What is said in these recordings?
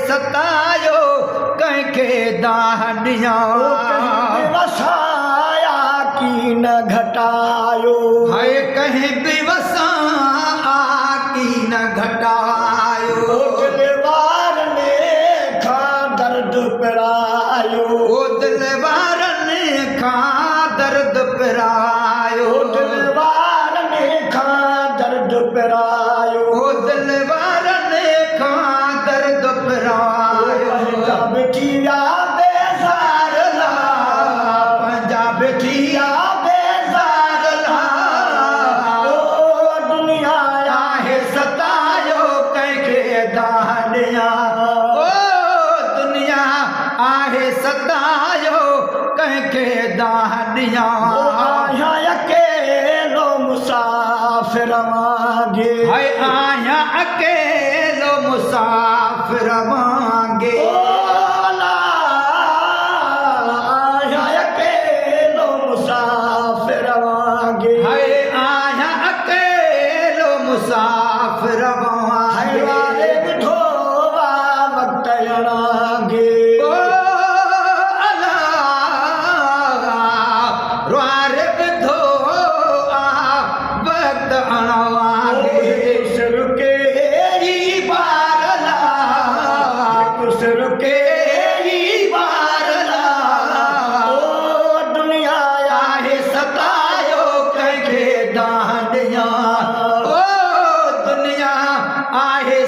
सतायो कंहिंखे दाहनिया वसाया की न घटायो हाय कहीं बि वसाया की न घटायो दिलवार ने खां दर्द पिरायो दिलवार ने खां दर्द पिरायो दिलवार ने खां दर्द पिरायो दिलवार ने खां दर्द पिरायो पंजाब थिया बेज़ार ला पंजाब थिया बेज़ार ला ओ दुनिया आहे सतायो कंहिंखे दाहनिया दुनिया आहे सतायो कंहिंखे दाहनिया आया अकेलो मुसाफिर वांगे हाय आया अकेलो मुसाफिर वांगे आया अकेलो मुसाफिर वांगे हाय आया अकेलो मुसाफिर वांगे वारे बिठोवा वक्त अणांगे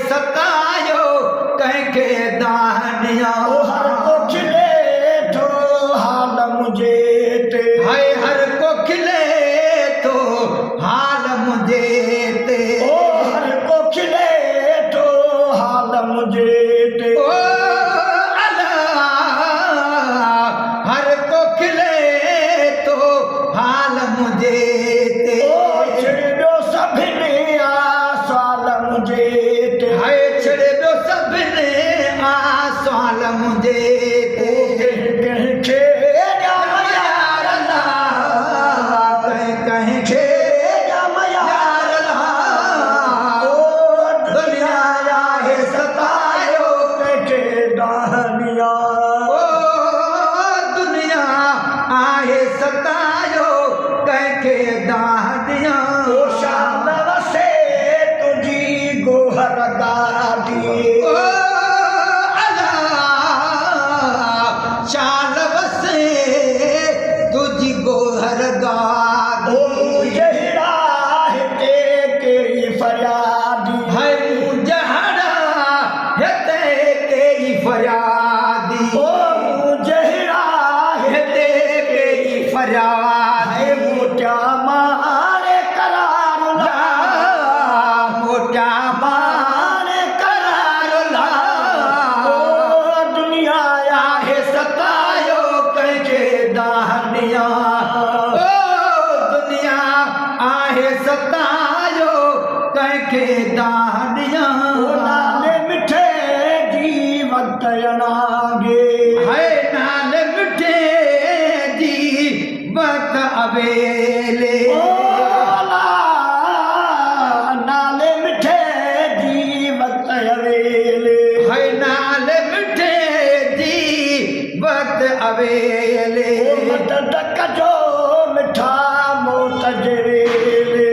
सतायो कंहिंखे दाहनिया हर को खिले थो हाल मुझे ते हाय हर को खिले थो हाल मुझे ते हर को खिले थो हाल मुझे ते हर को खिले थो हाल मुझे ते छिड़ियो सभिनी आसाल मुझे हाय छड़ियो सभिनी आसाल मुझे ते कंहिंखे ॼाम यार ला कंहिंखे ॼाम यार ला दुनिया आहे सतायो कंहिंखे दाहनिया दुनिया आहे सतायो कंहिंखे दाहनिया शान वसे तुझी गोहर गादी शान वसे तुझी गोहर गादी जहिड़ा हिते कई फरियादी है जहड़ा हिते कई फरियादी जहिड़ा हिते कई फरियादी मोटिया मारे करार ला मोटा मारे करार ला दुनिया आहे सतायो कंहिंखे दाहनिया दुनिया आहे सतायो कंहिंखे दाहनिया नाले मिठे जी वक्त अणांगे है नाल मिठे जी वक्त अवेले नाले मिठे जी वक्त अवेले है नाल मिठे जी वक्त अवेले मदद कजो मिठा मौत जे वेले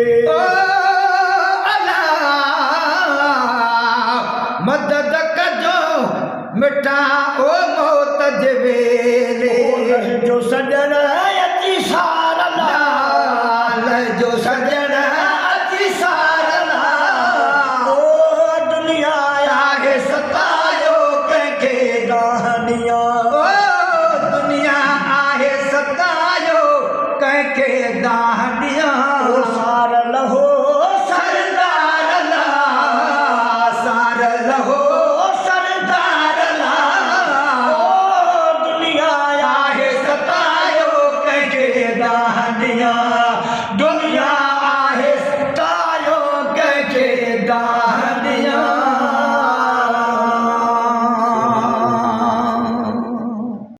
मदद कजो मिठा ओ मौत जे वेले जो सजन अची सार ला जो सजन